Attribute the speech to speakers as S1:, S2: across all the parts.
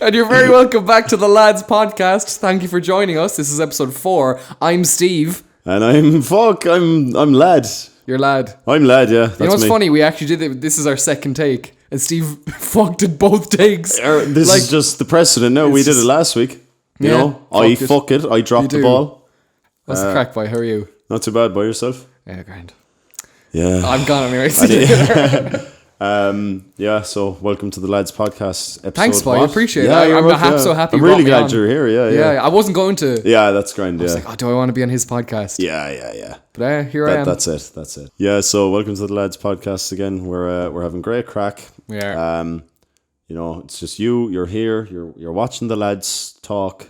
S1: And you're very welcome back to the Lads Podcast. Thank you for joining us. This is episode 4. I'm Steve.
S2: And I'm Fuck. I'm Lad.
S1: You're Lad.
S2: I'm Lad, yeah. That's
S1: You know what's
S2: me.
S1: funny? We actually did it. This is our second take. And Steve fucked it both takes.
S2: This is just the precedent. No, we did it last week. You know, I fuck it. I dropped the ball.
S1: What's the crack, boy? How are you?
S2: Not too bad by yourself.
S1: Yeah, grand.
S2: Yeah.
S1: I'm gone anyway.
S2: Yeah, so welcome to the Lads Podcast episode.
S1: Thanks, boy. I appreciate it.
S2: Yeah,
S1: I'm so happy
S2: I'm
S1: you
S2: really
S1: brought me
S2: glad
S1: on.
S2: you're here.
S1: Yeah, I wasn't going to.
S2: Yeah, that's grand.
S1: I was like, do I want to be on his podcast?
S2: Yeah.
S1: But here I am.
S2: That's it. Yeah, so welcome to the Lads Podcast again. We're having great crack.
S1: We are.
S2: You know, it's just you're here, you're watching the lads talk,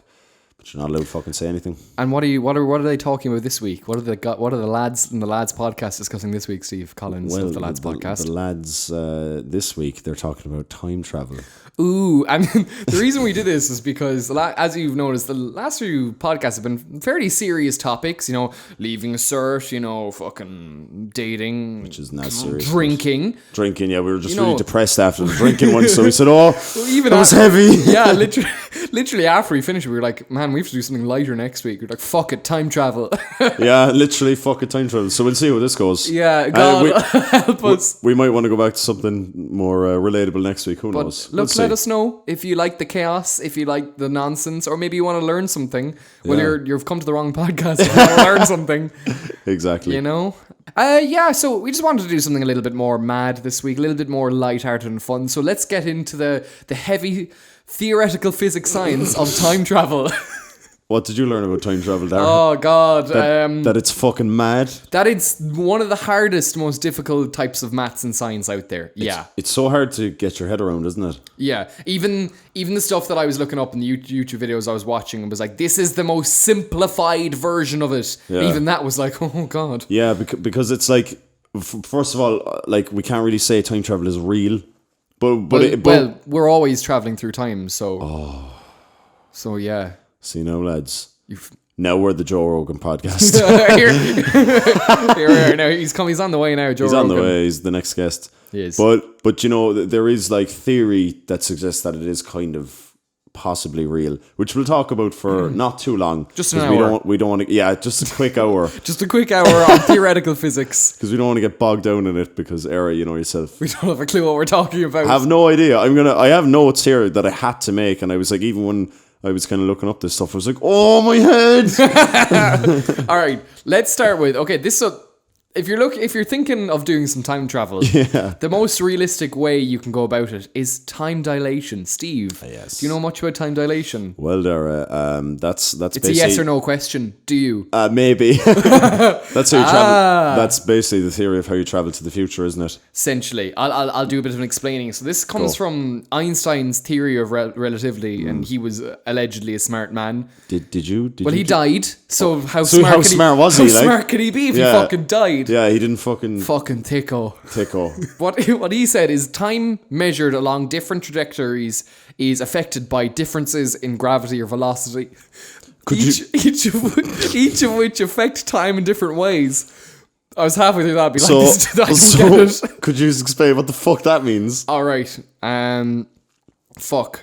S2: but you're not allowed to fucking say anything.
S1: And what are they talking about this week? What are the lads in the Lads Podcast discussing this week, Steve Collins of the Lads Podcast?
S2: The lads this week, they're talking about time travel.
S1: Ooh, and the reason we did this is because, as you've noticed, the last few podcasts have been fairly serious topics, you know, leaving a cert, you know, fucking dating.
S2: Which is not serious.
S1: Drinking,
S2: yeah, we were just really depressed after the drinking one, so we said, it was heavy.
S1: Yeah, literally after we finished, we were like, man, we have to do something lighter next week. We're like, fuck it, time travel.
S2: Yeah, literally, fuck it, time travel. So we'll see how this goes.
S1: Yeah, God help us.
S2: We might want to go back to something more relatable next week, who knows?
S1: Look, let us know if you like the chaos, if you like the nonsense, or maybe you want to learn something. Well, you've come to the wrong podcast if you want to learn something.
S2: Exactly.
S1: You know? So we just wanted to do something a little bit more mad this week, a little bit more lighthearted and fun. So let's get into the heavy theoretical physics science of time travel.
S2: What did you learn about time travel, Daragh?
S1: Oh, God.
S2: That it's fucking mad.
S1: That it's one of the hardest, most difficult types of maths and science out there.
S2: It's so hard to get your head around, isn't it?
S1: Yeah. Even the stuff that I was looking up in the YouTube videos I was watching was like, this is the most simplified version of it.
S2: Yeah.
S1: Even that was like, oh, God.
S2: Yeah, because it's like, first of all, like, we can't really say time travel is real. But
S1: we're always traveling through time, so... Oh. So, yeah.
S2: See now, lads. Now we're the Joe Rogan podcast.
S1: Here we are now. He's on the way now, Joe Rogan.
S2: He's on the way. He's the next guest.
S1: He is.
S2: But you know, there is like theory that suggests that it is kind of possibly real, which we'll talk about for not too long.
S1: Just an hour.
S2: We don't want to. Yeah, just a quick hour.
S1: Just a quick hour on theoretical physics.
S2: Because we don't want to get bogged down in it. Because you know yourself.
S1: We don't have a clue what we're talking about.
S2: I have no idea. I have notes here that I had to make, and I was like, even when I was kind of looking up this stuff, I was like, oh, my head.
S1: All right, let's start with, if you're thinking of doing some time travel, the most realistic way you can go about it is time dilation. Steve,
S2: yes.
S1: Do you know much about time dilation?
S2: Well, that's
S1: it's a yes or no question. Do you?
S2: Maybe. That's how you travel. That's basically the theory of how you travel to the future, isn't it?
S1: Essentially, I'll do a bit of an explaining. So this comes from Einstein's theory of relativity, and he was allegedly a smart man.
S2: Did you?
S1: He died. So how
S2: smart
S1: was he? How smart could he be if he fucking died?
S2: Yeah, he didn't fucking
S1: thicko. What he said is time measured along different trajectories is affected by differences in gravity or velocity. Each of which affect time in different ways. I was halfway through that. I'd be like,
S2: could you explain what the fuck that means?
S1: All right. Fuck.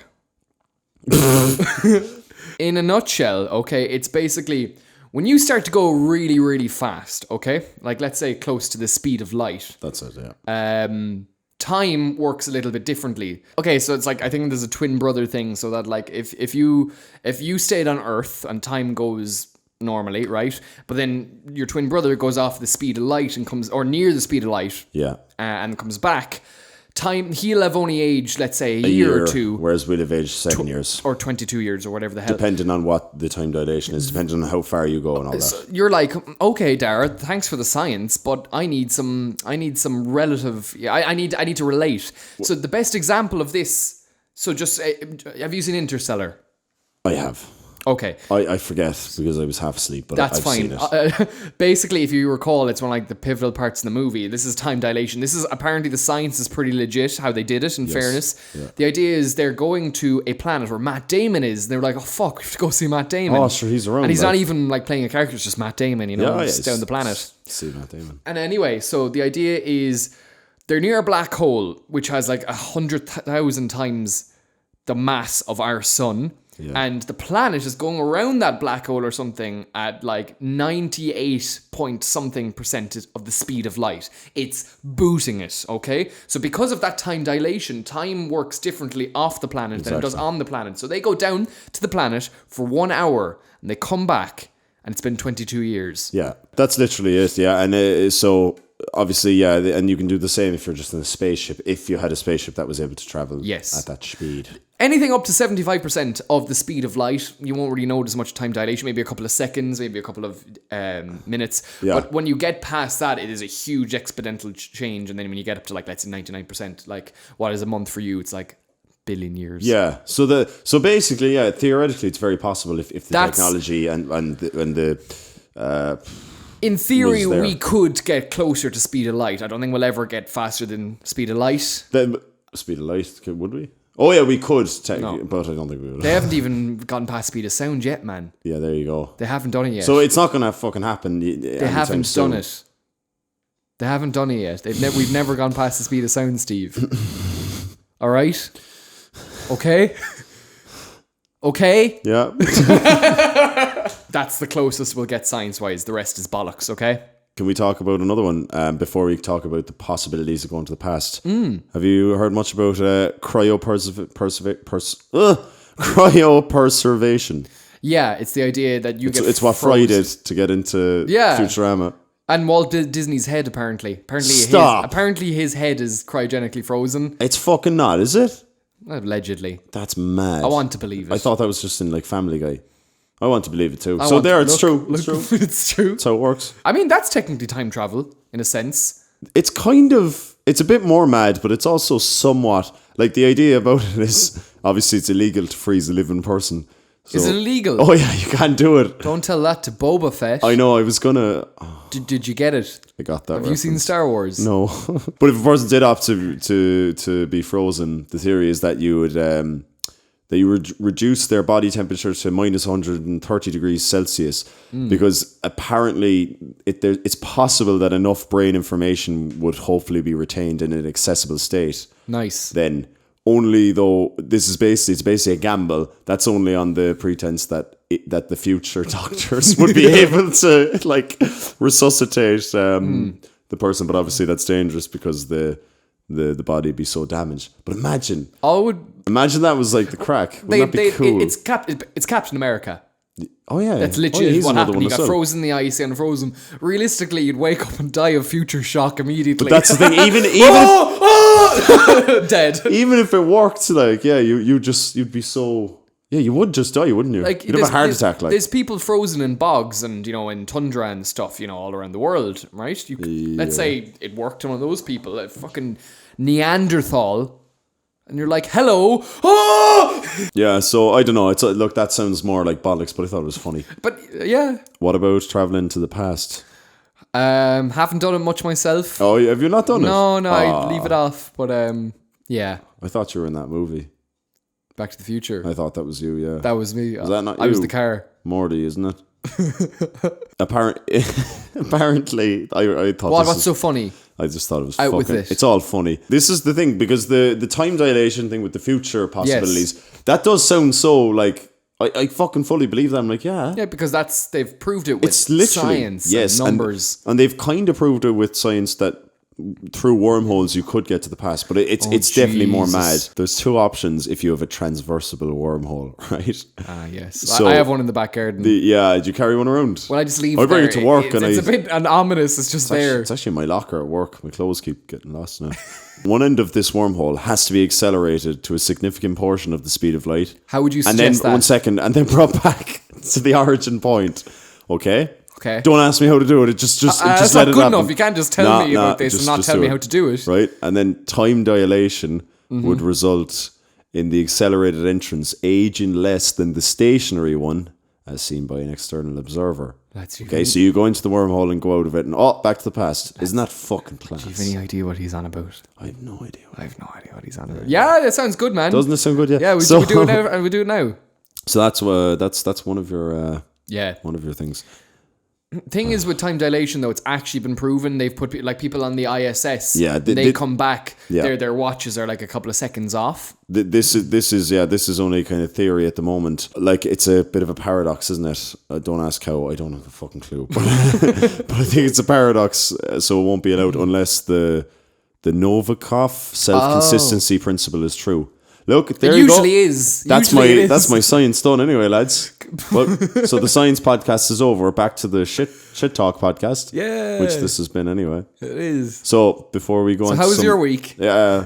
S1: In a nutshell, okay, it's basically when you start to go really, really fast, okay, like let's say close to the speed of light.
S2: That's it, yeah.
S1: Time works a little bit differently. Okay, so it's like, I think there's a twin brother thing, so that like if you stayed on Earth and time goes normally, right, but then your twin brother goes off the speed of light and comes, or near the speed of light, and comes back, time, he'll have only aged, let's say, a year or two.
S2: Whereas we'll have aged 7 years.
S1: Or 22 years or whatever the hell.
S2: Depending on what the time dilation is, depending on how far you go and all that.
S1: So you're like, okay, Daragh, thanks for the science, but I need some relative, I need to relate. So the best example of this, so just, have you seen Interstellar?
S2: I have.
S1: Okay.
S2: I forget because I was half asleep, but
S1: That's
S2: I've
S1: fine.
S2: seen it.
S1: Basically, if you recall, it's one of like the pivotal parts in the movie. This is time dilation. This is apparently the science is pretty legit, how they did it, in fairness. Yeah. The idea is they're going to a planet where Matt Damon is, and they're like, oh fuck, we have to go see Matt Damon.
S2: Oh, sure, he's around.
S1: And he's not even like playing a character, it's just Matt Damon, you know, just down the planet.
S2: See Matt Damon.
S1: And anyway, so the idea is they're near a black hole, which has like 100,000 times the mass of our sun.
S2: Yeah.
S1: And the planet is going around that black hole or something at like 98 point something % of the speed of light. It's booting it, okay? So because of that time dilation, time works differently off the planet than it does on the planet. So they go down to the planet for 1 hour and they come back and it's been 22 years.
S2: Yeah, that's literally it, yeah. And so, obviously, yeah, and you can do the same if you're just in a spaceship, if you had a spaceship that was able to travel at that speed.
S1: Anything up to 75% of the speed of light, you won't really notice much time dilation, maybe a couple of seconds, maybe a couple of minutes.
S2: Yeah.
S1: But when you get past that, it is a huge exponential change. And then when you get up to like, let's say 99%, like what is a month for you? It's like a billion years.
S2: Yeah. So basically, yeah, theoretically, it's very possible if the technology and the
S1: in theory, we could get closer to speed of light. I don't think we'll ever get faster than speed of light.
S2: Speed of light, would we? Oh yeah, we could, but I don't think we would.
S1: They haven't even gotten past speed of sound yet, man.
S2: Yeah, there you go.
S1: They haven't done it yet.
S2: So it's not going to fucking happen.
S1: They haven't done it. They haven't done it yet. We've never gone past the speed of sound, Steve. All right? Okay? Okay?
S2: Yeah.
S1: That's the closest we'll get science-wise. The rest is bollocks, okay?
S2: Can we talk about another one before we talk about the possibilities of going to the past? Have you heard much about cryopreservation?
S1: Yeah, it's the idea that
S2: it's what Fry did to get into Futurama.
S1: And Walt Disney's head, apparently.
S2: Stop.
S1: Apparently his head is cryogenically frozen.
S2: It's fucking not, is it?
S1: Allegedly.
S2: That's mad.
S1: I want to believe it.
S2: I thought that was just in like Family Guy. I want to believe it too. It's true. It's true.
S1: It's true.
S2: That's how it works.
S1: I mean, that's technically time travel, in a sense.
S2: It's a bit more mad, but it's also somewhat, like the idea about it is, obviously it's illegal to freeze a living person. So,
S1: is it illegal?
S2: Oh yeah, you can't do it.
S1: Don't tell that to Boba Fett.
S2: I know, I was gonna...
S1: Did you get it?
S2: I got that.
S1: Have you seen Star Wars?
S2: No. But if a person did opt to be frozen, the theory is that you would... They reduce their body temperature to minus 130 degrees Celsius because apparently it's possible that enough brain information would hopefully be retained in an accessible state.
S1: Nice.
S2: Then, only though it's basically a gamble. That's only on the pretense that the future doctors would be able to like resuscitate the person, but obviously that's dangerous because the body would be so damaged. But imagine that was like the crack. Wouldn't that be cool?
S1: It's Captain America.
S2: Oh yeah,
S1: that's literally what happened. He got frozen in the ice and frozen. Realistically, you'd wake up and die of future shock immediately.
S2: But that's the thing. Even
S1: dead.
S2: Even if it worked, like you'd be so. Yeah, you would just die, wouldn't you?
S1: Like,
S2: you'd have a heart attack. Like,
S1: there's people frozen in bogs and in tundra and stuff, all around the world, right? Let's say it worked on one of those people, like fucking Neanderthal, and you're like, hello, oh!
S2: Yeah. So I don't know. It's look, that sounds more like bollocks, but I thought it was funny.
S1: But yeah.
S2: What about traveling to the past?
S1: Haven't done it much myself.
S2: Oh, have you not done it?
S1: No, I leave it off. But yeah.
S2: I thought you were in that movie.
S1: Back to the Future.
S2: I thought that was you, yeah.
S1: That was me.
S2: Was that not you?
S1: I was the car.
S2: Morty, isn't it? Apparently, I thought
S1: what's so funny?
S2: I just thought it was
S1: out
S2: fucking...
S1: with it.
S2: It's all funny. This is the thing, because the time dilation thing with the future possibilities, that does sound so, like... I fucking fully believe that. I'm like, yeah.
S1: Yeah, because they've proved it with science and numbers.
S2: And they've kind of proved it with science that through wormholes you could get to the past, but it's definitely more mad. There's two options if you have a transversible wormhole, right?
S1: Yes. So I have one in the back garden.
S2: Do you carry one around?
S1: Well, I just leave.
S2: I bring it to work,
S1: it's a bit ominous. It's just there.
S2: It's actually in my locker at work. My clothes keep getting lost now. One end of this wormhole has to be accelerated to a significant portion of the speed of light.
S1: How would you suggest
S2: and then,
S1: that?
S2: 1 second, and then brought back to the origin point. Okay.
S1: Don't
S2: ask me how to do it. Just
S1: that's
S2: let
S1: not
S2: it
S1: good
S2: happen.
S1: enough. You can't just tell me about this and not tell me how to do it.
S2: Right? And then time dilation would result in the accelerated entrance aging less than the stationary one, as seen by an external observer. Okay, so you go into the wormhole and go out of it, and back to the past. Isn't that fucking class?
S1: Do you have any idea what he's on about?
S2: I have no idea.
S1: What he's on about. Yeah, that sounds good, man.
S2: Doesn't it sound good? Yeah.
S1: Yeah, we do it now. We do it now.
S2: So that's one of your
S1: one
S2: of your things.
S1: Thing is with time dilation though, it's actually been proven. They've put like people on the ISS.
S2: Yeah,
S1: they come back.
S2: Yeah.
S1: Their watches are like a couple of seconds off.
S2: This is only kind of theory at the moment. Like, it's a bit of a paradox, isn't it? Don't ask how. I don't have a fucking clue. But, but I think it's a paradox, so it won't be allowed unless the Novikov self-consistency principle is true. Look, there you go.
S1: Usually is.
S2: That's my science done anyway, lads. Well, so the science podcast is over. Back to the shit talk podcast.
S1: Yeah.
S2: Which this has been anyway.
S1: It is.
S2: So before we go on,
S1: how was your week?
S2: Yeah.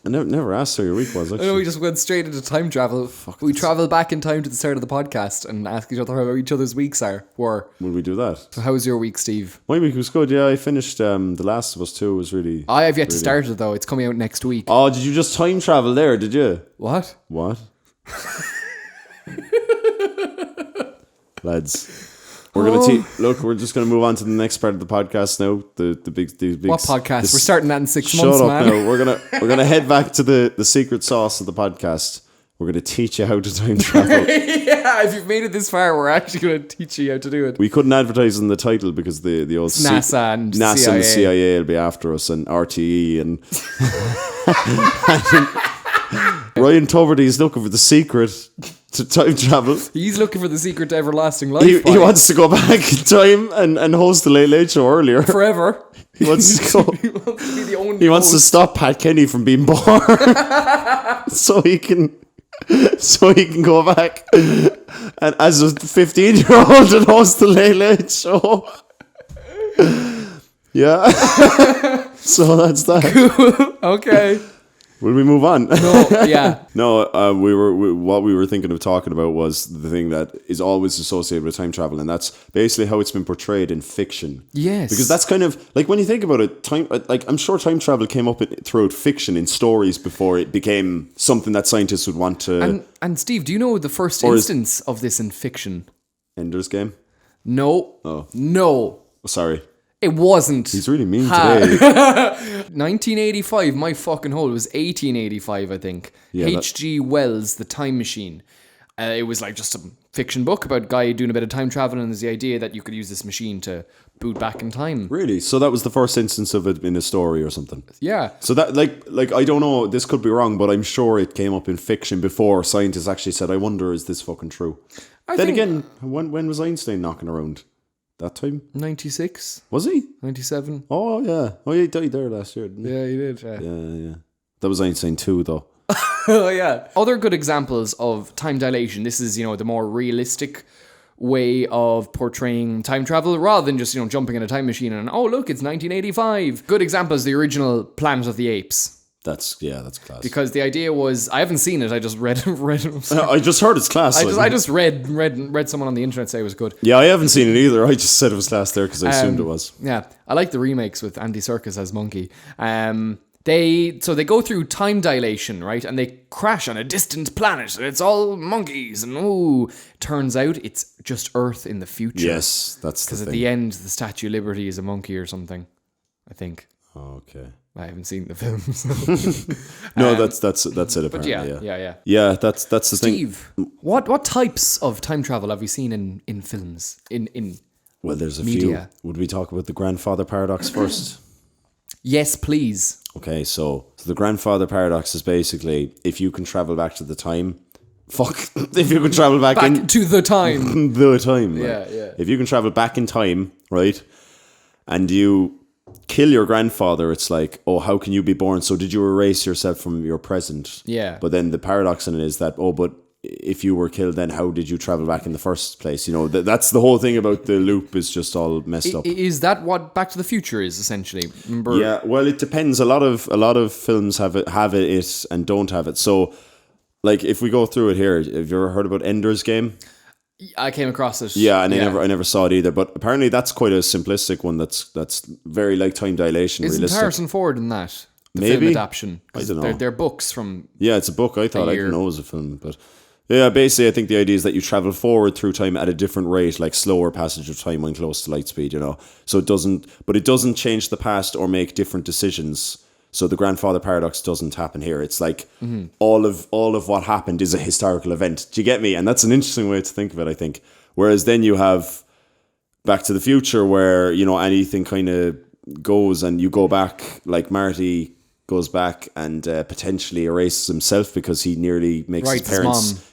S2: I never asked how your week was. Actually.
S1: I know we just went straight into time travel. We travel back in time to the start of the podcast and ask each other how each other's weeks were.
S2: Will we do that?
S1: So how was your week, Steve?
S2: My week was good. Yeah, I finished The Last of Us 2. Was really.
S1: I have yet to start it though. It's coming out next week.
S2: Oh, did you just time travel there? Did you?
S1: What?
S2: Lads. We're gonna look. We're just gonna move on to the next part of the podcast now. The big.
S1: What podcast? We're starting that in 6
S2: shut
S1: months,
S2: up
S1: man.
S2: now. We're gonna head back to the secret sauce of the podcast. We're gonna teach you how to time travel.
S1: Yeah, if you've made it this far, we're actually gonna teach you how to do it.
S2: We couldn't advertise in the title because the old
S1: NASA and
S2: the CIA will be after us, and RTE and Ryan Tuberty's looking for the secret to time travel.
S1: He's looking for the secret to everlasting life.
S2: He wants to go back in time and host the Late Late Show earlier.
S1: Forever.
S2: He wants to go.
S1: He wants to be the only
S2: He wants to stop Pat Kenny from being born, so he can go back and as a 15-year-old and host the Late Late Show. Yeah. So that's that.
S1: Okay.
S2: Will we move on?
S1: No, yeah.
S2: No, what we were thinking of talking about was the thing that is always associated with time travel, and that's basically how it's been portrayed in fiction.
S1: Yes.
S2: Because that's kind of, like, when you think about it, I'm sure time travel came up throughout fiction in stories before it became something that scientists would want to...
S1: And Steve, do you know the first instance of this in fiction?
S2: Ender's Game?
S1: No.
S2: Oh.
S1: No.
S2: Sorry.
S1: It wasn't.
S2: He's really mean today.
S1: 1985, my fucking hole. It was 1885, I think.
S2: Yeah,
S1: H.G. Wells' The Time Machine. It was like just a fiction book about a guy doing a bit of time travel, and there's the idea that you could use this machine to boot back in time.
S2: Really? So that was the first instance of it in a story or something?
S1: Yeah.
S2: So that, like I don't know, this could be wrong, but I'm sure it came up in fiction before scientists actually said, I wonder, is this fucking true? Then again, when was Einstein knocking around? That time?
S1: 96?
S2: Was he?
S1: 97?
S2: Oh, yeah. Oh, he died there last year, didn't he?
S1: Yeah, he did. Yeah.
S2: Yeah. That was Einstein too, though.
S1: Oh, yeah. Other good examples of time dilation. This is, the more realistic way of portraying time travel rather than just, jumping in a time machine and, oh, look, it's 1985. Good example is the original Planet of the Apes.
S2: That's class.
S1: Because the idea was, I haven't seen it, I just read
S2: I just heard it's class.
S1: I just read someone on the internet say it was good.
S2: Yeah, I haven't seen it either. I just said it was class there because I assumed it was.
S1: Yeah, I like the remakes with Andy Serkis as Monkey. They go through time dilation, right? And they crash on a distant planet, and it's all monkeys. And turns out it's just Earth in the future.
S2: Yes, that's the thing.
S1: Because at the end, the Statue of Liberty is a monkey or something, I think.
S2: Okay.
S1: I haven't seen the films.
S2: No, that's it. Apparently,
S1: yeah.
S2: Yeah, that's the thing.
S1: Steve, what types of time travel have we seen in films? In
S2: well, there's a
S1: media?
S2: few. Would we talk about the grandfather paradox first?
S1: Yes, please.
S2: Okay, so the grandfather paradox is basically if you can travel back to the time. If you can travel back
S1: to the time.
S2: The time.
S1: Yeah,
S2: right?
S1: yeah.
S2: If you can travel back in time, right, and you kill your grandfather, it's like, oh, how can you be born? So did you erase yourself from your present?
S1: Yeah.
S2: But then the paradox in it is that, but if you were killed, then how did you travel back in the first place? That's the whole thing about the loop is just all messed up.
S1: Is that what Back to the Future is essentially? Remember?
S2: Yeah, well, it depends. A lot of films have it and don't have it. So, like, if we go through it here, have you ever heard about Ender's Game?
S1: I came across it.
S2: Yeah, and I never saw it either. But apparently, that's quite a simplistic one. That's very like time dilation.
S1: Isn't
S2: realistic.
S1: Harrison Ford in that? The
S2: Maybe
S1: film adaptation.
S2: I don't know.
S1: They're books from.
S2: Yeah, it's a book. I thought I didn't know it was a film, but yeah, basically, I think the idea is that you travel forward through time at a different rate, like slower passage of time when close to light speed. So it doesn't change the past or make different decisions. So the grandfather paradox doesn't happen here. It's like all of what happened is a historical event. Do you get me? And that's an interesting way to think of it, I think. Whereas then you have Back to the Future where, you know, anything kind of goes and you go back, like Marty goes back and potentially erases himself because he nearly makes his parents...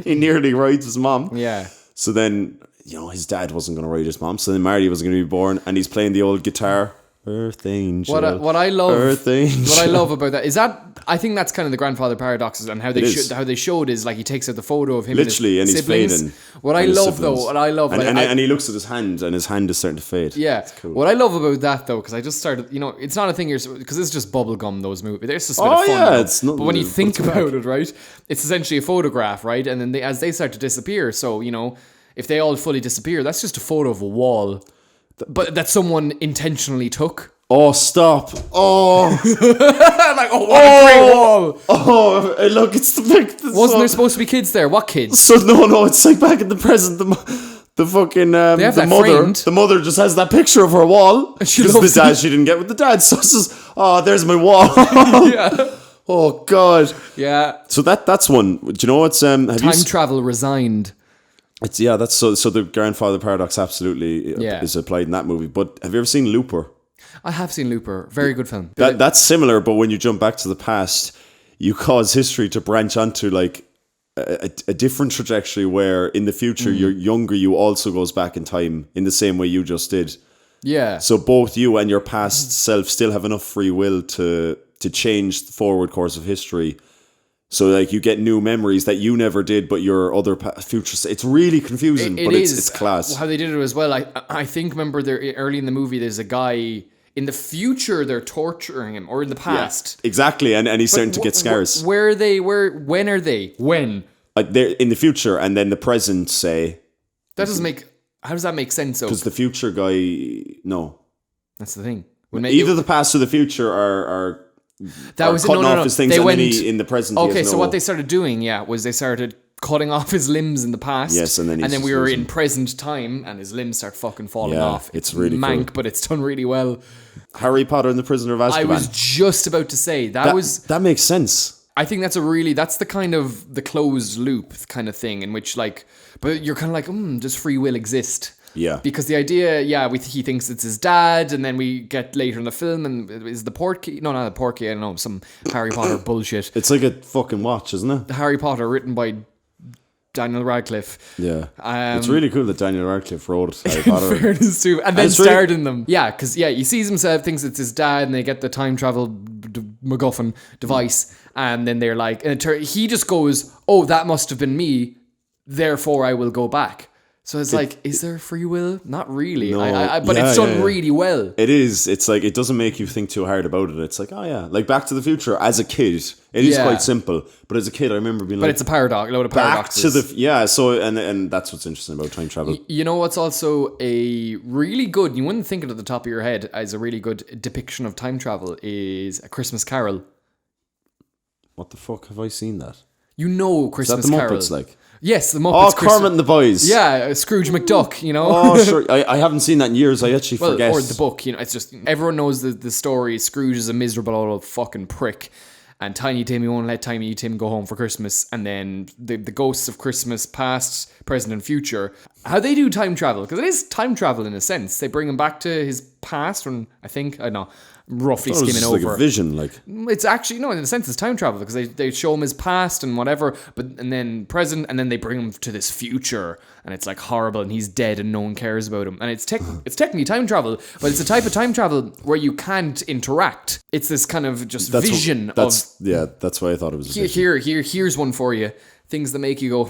S2: He nearly rides his mom.
S1: Yeah.
S2: So then, you know, his dad wasn't going to ride his mom. So then Marty was going to be born and he's playing the old guitar. Earth Angel.
S1: What I love
S2: Earth Angel.
S1: What I love about that is that I think that's kind of the grandfather paradoxes and how they showed is like he takes out the photo of him
S2: literally
S1: and his siblings.
S2: He's fading.
S1: What I love though,
S2: and he looks at his hand and his hand is starting to fade.
S1: Yeah. Cool. What I love about that though, because I just started, you know, it's not a thing because it's just bubblegum, those movies. There's just a bit of fun.
S2: Yeah, it's not,
S1: but when you think about it, right, it's essentially a photograph, right? And then as they start to disappear, so, you know, if they all fully disappear, that's just a photo of a wall, but that someone intentionally took.
S2: Oh, stop. Oh.
S1: Like, oh, what a great wall.
S2: Oh, look, it's the big...
S1: Wasn't there supposed to be kids there? What kids?
S2: So, no, it's like back in the present, the fucking... the mother just has that picture of her wall. Because the dad, she didn't get with the dad. So it's just, oh, there's my wall.
S1: Yeah.
S2: Oh, God.
S1: Yeah.
S2: So that's one. Do you know what's...
S1: Time travel resigned.
S2: It's that's so the grandfather paradox absolutely is applied in that movie. But have you ever seen Looper?
S1: I have seen Looper. Very good film.
S2: That's similar, but when you jump back to the past, you cause history to branch onto like a different trajectory where in the future, your younger you also goes back in time in the same way you just did.
S1: Yeah.
S2: So both you and your past self still have enough free will to change the forward course of history. So like you get new memories that you never did, but your other future. It's really confusing, but it's class.
S1: How they did it as well. I think, remember there early in the movie, there's a guy in the future they're torturing him, or in the past.
S2: Yeah, exactly, and he's starting to get scars.
S1: Where are they? When are they? When?
S2: They're in the future, and then the present say.
S1: That doesn't make. How does that make sense?
S2: Because the future guy, no.
S1: That's the thing.
S2: Either the past or the future are.
S1: That was
S2: cutting off his things, and then in the present.
S1: Okay, so what they started doing, was they started cutting off his limbs in the past.
S2: Yes, and then
S1: we were in present time, and his limbs start fucking falling off.
S2: It's really
S1: mank,
S2: cool.
S1: But it's done really well.
S2: Harry Potter and the Prisoner of Azkaban.
S1: I was just about to say
S2: that makes sense.
S1: I think that's the kind of the closed loop kind of thing in which but you're kind of like, does free will exist?
S2: Yeah.
S1: Because the idea, he thinks it's his dad, and then we get later in the film, and is the portkey? No, not the portkey, I don't know, some Harry Potter bullshit.
S2: It's like a fucking watch, isn't it?
S1: Harry Potter, written by Daniel Radcliffe.
S2: Yeah. It's really cool that Daniel Radcliffe wrote Harry Potter.
S1: Fairness too. And then starred in them. Yeah, because he sees himself, thinks it's his dad, and they get the time travel MacGuffin device, and then they're like, and he just goes, oh, that must have been me, therefore I will go back. So it's like, is there free will? Not really.
S2: No,
S1: but it's done really well.
S2: It is. It's like, it doesn't make you think too hard about it. It's like, oh yeah. Like Back to the Future, as a kid, it is quite simple. But as a kid, I remember being
S1: But it's a paradox, a load of paradoxes.
S2: And that's what's interesting about time travel.
S1: You know what's also a really good, you wouldn't think it at the top of your head as a really good depiction of time travel, is A Christmas Carol.
S2: What the fuck have I seen that?
S1: You know Christmas Carol.
S2: Is that the Muppets like?
S1: Yes, the Muppets.
S2: Oh, Kermit and the Boys.
S1: Yeah, Scrooge McDuck, you know.
S2: Oh, sure. I haven't seen that in years. I actually forget.
S1: Or the book, you know. It's just, everyone knows the story. Scrooge is a miserable old fucking prick. And Tiny Tim, he won't let Tiny Tim go home for Christmas. And then the ghosts of Christmas past, present, and future. How they do time travel, because it is time travel in a sense. They bring him back to his past, and I don't know, roughly skimming over.
S2: Like a vision, like.
S1: It's actually, no, in a sense, it's time travel, because they show him his past and whatever, and then present, and then they bring him to this future, and it's like horrible, and he's dead, and no one cares about him. And it's technically time travel, but it's a type of time travel where you can't interact. It's this kind of just vision of.
S2: Yeah, that's why I thought it was.
S1: Here's one for you. Things that make you go,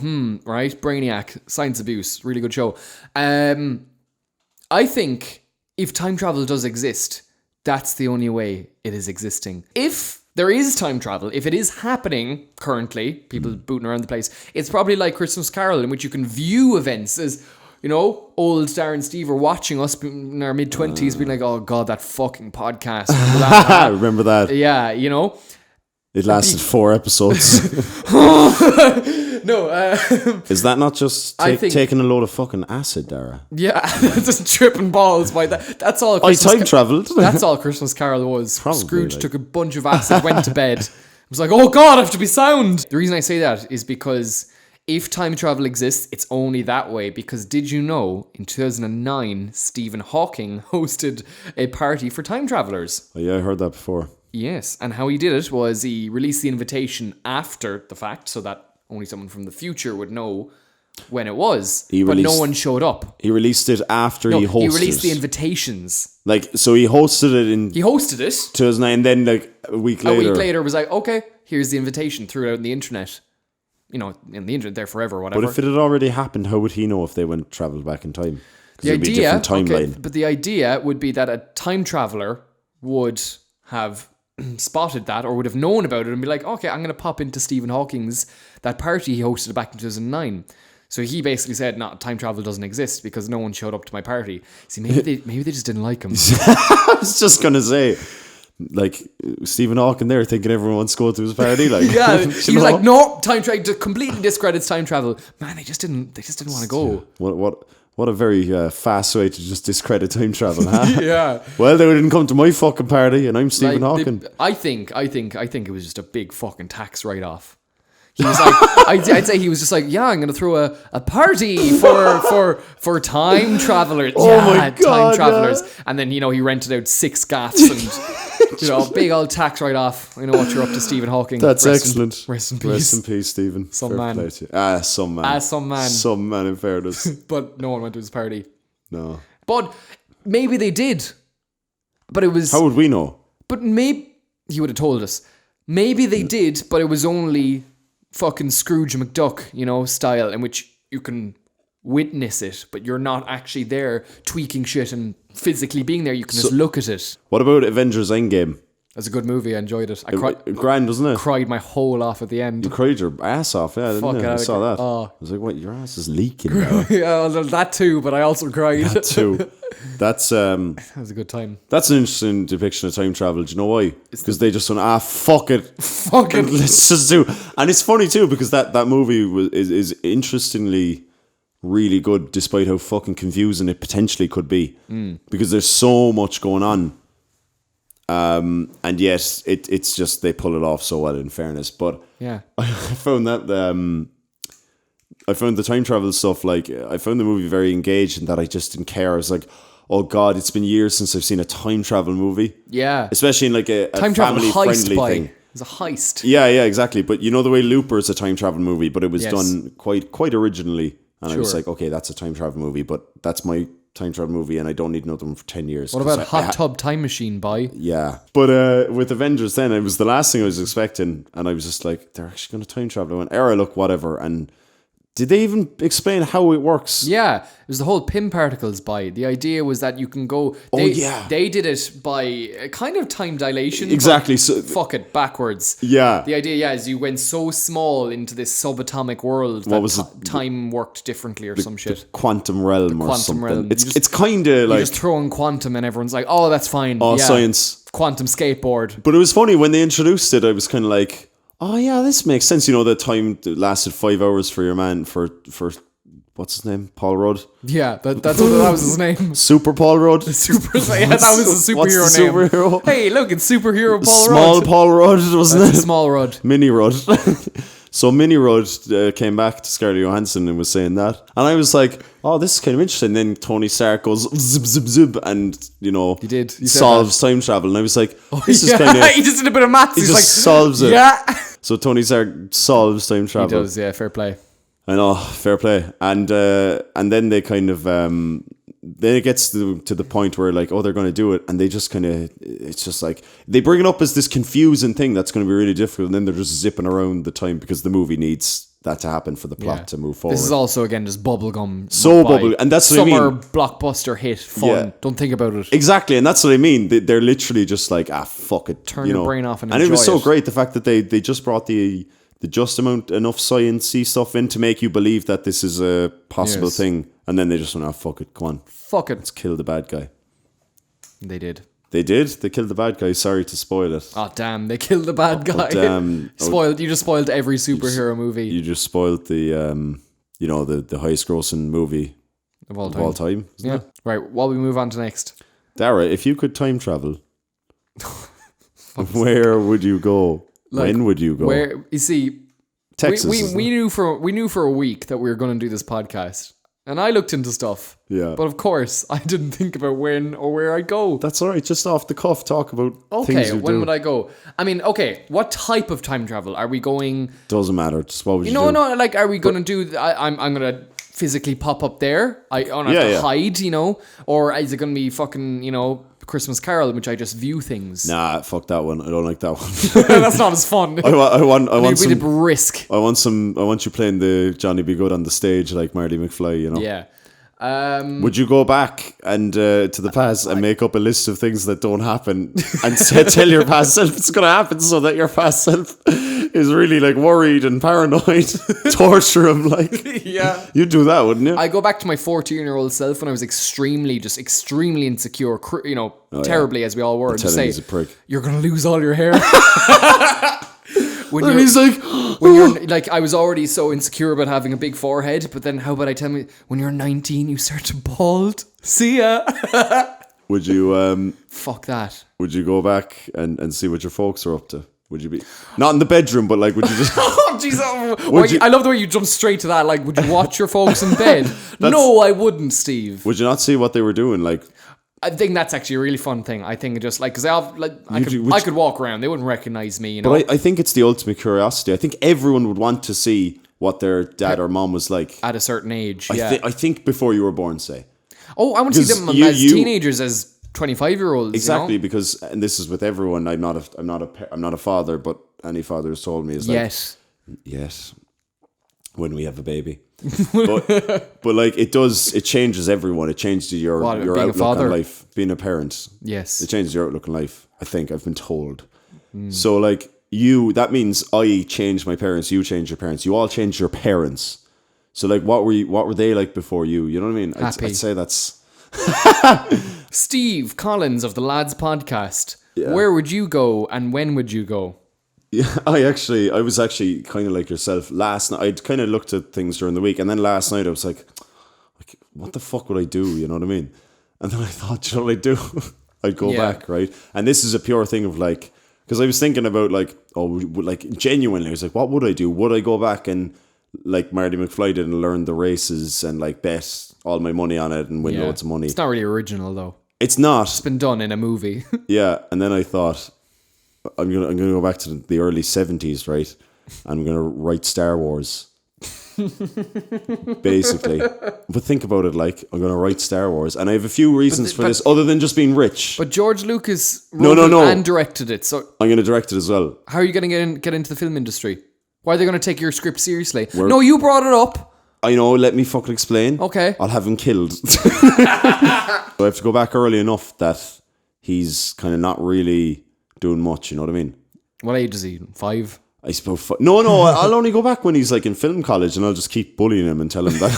S1: right? Brainiac, Science Abuse, really good show. I think if time travel does exist, that's the only way it is existing. If there is time travel, if it is happening currently, people booting around the place, it's probably like Christmas Carol, in which you can view events as, you know, old Daragh and Steve are watching us in our mid-20s, being like, oh God, that fucking podcast. Remember that?
S2: Remember that?
S1: Yeah, you know.
S2: It lasted 4 episodes.
S1: No.
S2: Is that not just taking a load of fucking acid, Daragh?
S1: Yeah, just tripping balls by that. That's all.
S2: I time travelled.
S1: That's all Christmas Carol was.
S2: Probably,
S1: Scrooge took a bunch of acid, went to bed. It was like, oh God, I have to be sound. The reason I say that is because if time travel exists, it's only that way, because did you know in 2009 Stephen Hawking hosted a party for time travelers?
S2: Oh, yeah, I heard that before.
S1: Yes, and how he did it was he released the invitation after the fact so that only someone from the future would know when it was, but no one showed up.
S2: He released it after he hosted it.
S1: He released the invitations.
S2: Like, so he hosted it.
S1: He hosted it.
S2: 2009, and then like a week later
S1: It was like, okay, here's the invitation, threw it out on the internet. You know, in the internet there forever, whatever.
S2: But if it had already happened, how would he know if they went traveled back in time? Because it would be a different timeline.
S1: Okay, but the idea would be that a time traveler would have spotted that or would have known about it and be like, okay, I'm going to pop into Stephen Hawking's, that party he hosted back in 2009. So he basically said, no, time travel doesn't exist because no one showed up to my party. See, maybe they just didn't like him.
S2: I was just going to say, like, Stephen Hawking there thinking everyone wants to go to his party. Like,
S1: yeah, he was like, no, time travel completely discredits time travel. Man, they just didn't want to go.
S2: What a very fast way to just discredit time travel, huh?
S1: Yeah.
S2: Well, they didn't come to my fucking party, and I'm Stephen Hawking.
S1: I think it was just a big fucking tax write-off. He was like, I'd say he was just like, yeah, I'm going to throw a party for time travelers.
S2: Oh my God,
S1: time travelers. Yeah. And then, he rented out 6 gaffs and, big old tax write-off. I know what you're up to, Stephen Hawking.
S2: That's excellent.
S1: Rest in peace.
S2: Rest in peace, Stephen.
S1: Some man.
S2: Some man. Some man, in fairness.
S1: But no one went to his party.
S2: No.
S1: But maybe they did. But it was...
S2: How would we know?
S1: But maybe... He would have told us. Maybe they did, but it was only... fucking Scrooge McDuck, style, in which you can witness it, but you're not actually there tweaking shit and physically being there. You can just look at it.
S2: What about Avengers Endgame?
S1: That's a good movie. I enjoyed it. I cried.
S2: Grand, wasn't it?
S1: Cried my whole off at the end.
S2: You cried your ass off, yeah, didn't you? I saw that. I was like, what? Your ass is leaking now.
S1: Yeah, well, that too, but I also cried.
S2: That too. That's
S1: that was a good time.
S2: That's an interesting depiction of time travel. Do you know why? Because they just went, fuck it, let's just do. And it's funny too because that movie is interestingly really good, despite how fucking confusing it potentially could be. Because there's so much going on, and yet it's just they pull it off so well. In fairness, but
S1: yeah,
S2: I found that. I found the time travel stuff, like, I found the movie very engaged in that I just didn't care. I was like, oh God, it's been years since I've seen a time travel movie.
S1: Yeah.
S2: Especially in like a
S1: time
S2: family friendly thing.
S1: It's a heist.
S2: Yeah, exactly. But you know the way Looper is a time travel movie, but it was done quite originally. And I was like, okay, that's a time travel movie, but that's my time travel movie and I don't need another one for 10 years.
S1: What about Hot Tub Time Machine, boy?
S2: Yeah. But with Avengers then, it was the last thing I was expecting. And I was just like, they're actually going to time travel. I went, look, whatever. And did they even explain how it works?
S1: Yeah, it was the whole Pym particles by. The idea was that you can go... They did it by a kind of time dilation.
S2: Exactly. So,
S1: fuck it, backwards.
S2: Yeah.
S1: The idea, is you went so small into this subatomic world that time worked differently or some shit.
S2: The quantum realm or something. Realm. It's kind of like...
S1: You just throw in quantum and everyone's like, oh, that's fine.
S2: Oh, science.
S1: Quantum skateboard.
S2: But it was funny, when they introduced it, I was kind of like... Oh yeah, this makes sense. The time lasted 5 hours for your man for what's his name? Paul Rudd.
S1: Yeah, that was his name.
S2: Super Paul Rudd.
S1: That was a superhero
S2: what's the
S1: name.
S2: Superhero?
S1: Hey, look, it's superhero Paul
S2: Small
S1: Rudd.
S2: Paul Rudd, wasn't it?
S1: Small Rudd.
S2: Mini Rudd. So Mini Rudd came back to Scarlett Johansson and was saying that, and I was like, "Oh, this is kind of interesting." And then Tony Stark goes zip zip zip, and he solves time travel, and I was like, "This is kind of."
S1: He just did a bit of maths.
S2: He
S1: He's
S2: just
S1: like,
S2: solves it.
S1: Yeah.
S2: So Tony Stark solves time travel.
S1: He does, yeah. Fair play.
S2: I know, fair play. And then they kind of then it gets to the point where like, oh, they're going to do it, and they just kind of, it's just like they bring it up as this confusing thing that's going to be really difficult, and then they're just zipping around the time because the movie needs that to happen for the plot to move forward.
S1: This is also again just bubblegum.
S2: And that's what I mean.
S1: Summer blockbuster hit, fun. Yeah. Don't think about it.
S2: Exactly, and that's what I mean. They're literally just like, fuck it.
S1: Turn your brain off and enjoy
S2: it was so great the fact that they just brought the just enough science-y stuff in to make you believe that this is a possible thing, and then they just went, fuck it, come on.
S1: Fuck it.
S2: Let's kill the bad guy.
S1: They did.
S2: They did? They killed the bad guy. Sorry to spoil it.
S1: Oh, damn. They killed the bad guy.
S2: Damn.
S1: You just spoiled every superhero movie.
S2: You just spoiled the, the highest grossing movie of all time.
S1: Yeah. It? Right. What we move on to next?
S2: Daragh, if you could time travel, where would you go? When would you go?
S1: You see,
S2: Texas.
S1: We knew for a week that we were going to do this podcast, and I looked into stuff.
S2: Yeah.
S1: But of course, I didn't think about when or where I'd go.
S2: That's all right. Just off the cuff, talk about things
S1: Okay,
S2: you
S1: when
S2: do.
S1: would I go? I mean, okay, what type of time travel are we going?
S2: Doesn't matter. Just what would you do?
S1: No, like, are we going to do? I'm going to physically pop up there. I don't have to hide, or is it going to be fucking Christmas Carol, in which I just view things?
S2: Nah, fuck that one. I don't like that one.
S1: That's not as fun.
S2: I want some
S1: risk.
S2: I want you playing the Johnny Be Good on the stage like Marty McFly.
S1: Yeah.
S2: Would you go back and to the past and make up a list of things that don't happen and tell your past self it's going to happen, so that your past self is really like worried and paranoid, torture him
S1: Yeah,
S2: you'd do that, wouldn't you?
S1: I go back to my 14-year-old self when I was extremely insecure, terribly, as we all were. Just say,
S2: he's a prick.
S1: You're gonna lose all your hair.
S2: And he's like,
S1: when you're like, I was already so insecure about having a big forehead, but then how about I tell me when you're 19 you start to bald? See ya.
S2: would you
S1: Fuck that.
S2: would you go back and see what your folks are up to? Would you be not in the bedroom, but like, would you just?
S1: Oh jeez! I love the way you jump straight to that. Like, would you watch your folks in bed? No, I wouldn't, Steve.
S2: Would you not see what they were doing? Like,
S1: I think that's actually a really fun thing. I think just like, because I could walk around, they wouldn't recognize me.
S2: But I think it's the ultimate curiosity. I think everyone would want to see what their dad or mom was like
S1: at a certain age.
S2: I think before you were born, say.
S1: Oh, I want to see them as teenagers, as 25-year-olds.
S2: Exactly, because, and this is with everyone. I'm not a father, but any father has told me is like, yes, when we have a baby. but like it changes everyone. It changes your outlook on life. Being a parent,
S1: yes,
S2: it changes your outlook on life. I think I've been told. So like that means I changed my parents. You changed your parents. You all changed your parents. So like, what were they like before you? You know what I mean? I'd say that's.
S1: Steve Collins of the Lads Podcast. Yeah. Where would you go and when would you go?
S2: Yeah, I was actually kind of like yourself. Last night, I'd kind of looked at things during the week, and then last night I was like, what the fuck would I do? You know what I mean? And then I thought, you know what I'd do? I'd go back, right? And this is a pure thing of like, because I was thinking about like, genuinely, I was like, what would I do? Would I go back and like Marty McFly did and learn the races and like bet all my money on it and win loads of money?
S1: It's not really original though.
S2: It's not.
S1: It's been done in a movie.
S2: Yeah, and then I thought, I'm gonna go back to the early 70s, right? I'm gonna write Star Wars, basically. But think about it, like, I'm gonna write Star Wars, and I have a few reasons for this, other than just being rich.
S1: But George Lucas wrote it and directed it, so
S2: I'm gonna direct it as well.
S1: How are you gonna get into the film industry? Why are they gonna take your script seriously? No, you brought it up.
S2: I know, let me fucking explain.
S1: Okay.
S2: I'll have him killed. So I have to go back early enough that he's kind of not really doing much, you know what I mean?
S1: What age is he? 5?
S2: I suppose. No, I'll only go back when he's like in film college, and I'll just keep bullying him and tell him that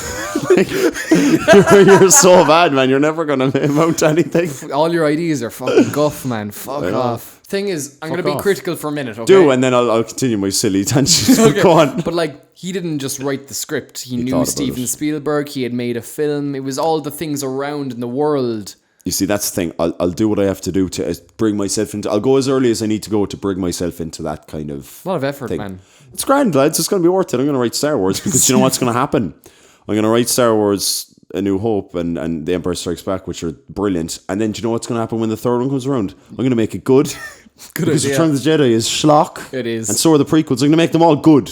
S2: like, you're so bad, man. You're never going to amount to anything.
S1: All your ideas are fucking guff, man. Fuck off. Thing is, I'm going to be critical for a minute, okay?
S2: Do, and then I'll continue my silly tangents. Okay. Go on.
S1: But like, he didn't just write the script. He knew Steven Spielberg. He had made a film. It was all the things around in the world.
S2: You see, that's the thing. I'll do what I have to do to bring myself into... I'll go as early as I need to go to bring myself into that kind of...
S1: A lot of effort,
S2: thing.
S1: Man.
S2: It's grand, lads. It's going to be worth it. I'm going to write Star Wars because you know what's going to happen? I'm going to write Star Wars A New Hope and The Empire Strikes Back, which are brilliant. And then do you know what's going to happen when the third one comes around? I'm going to make it good. Because Return of the Jedi is schlock.
S1: It is.
S2: And so are the prequels. I'm going to make them all good.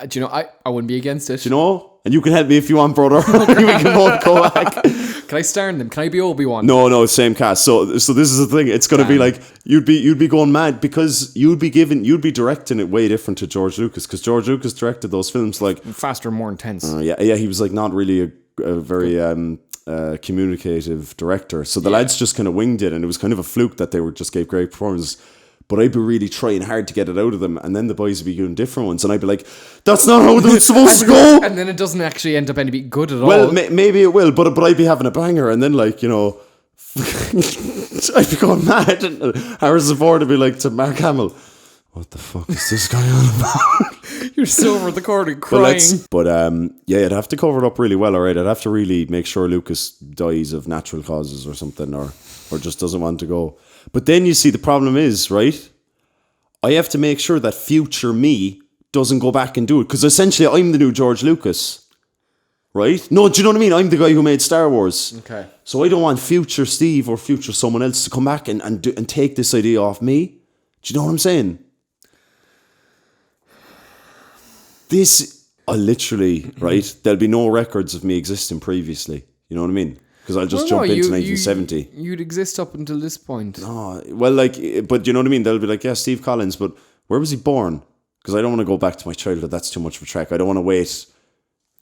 S1: Do you know, I wouldn't be against it.
S2: Do you know? And you can help me if you want, brother. We can both go back.
S1: Can I star in them? Can I be Obi-Wan?
S2: No, same cast. So this is the thing. It's going to be like you'd be going mad because you'd be directing it way different to George Lucas, because George Lucas directed those films like
S1: faster, more intense.
S2: Yeah. He was like not really a very communicative director. So the lads just kind of winged it, and it was kind of a fluke that they just gave great performances. But I'd be really trying hard to get it out of them, and then the boys would be doing different ones, and I'd be like, "That's not how it's supposed to go."
S1: And then it doesn't actually end up any good at all.
S2: Well, maybe it will, but I'd be having a banger, and then like, you know, I'd be going mad. And Harrison Ford would be like to Mark Hamill, "What the fuck is this guy on about?"
S1: You're still over the corner crying.
S2: But I'd have to cover it up really well. All right, I'd have to really make sure Lucas dies of natural causes or something, or just doesn't want to go. But then you see the problem is, right, I have to make sure that future me doesn't go back and do it. Because essentially, I'm the new George Lucas. Right? No, do you know what I mean? I'm the guy who made Star Wars.
S1: Okay.
S2: So I don't want future Steve or future someone else to come back and take this idea off me. Do you know what I'm saying? I literally, right? There'll be no records of me existing previously. You know what I mean? Because I'll just jump into 1970.
S1: You'd exist up until this point.
S2: Oh, well, like, but you know what I mean? They'll be like, yeah, Steve Collins, but where was he born? Because I don't want to go back to my childhood. That's too much of a trek. I don't want to wait.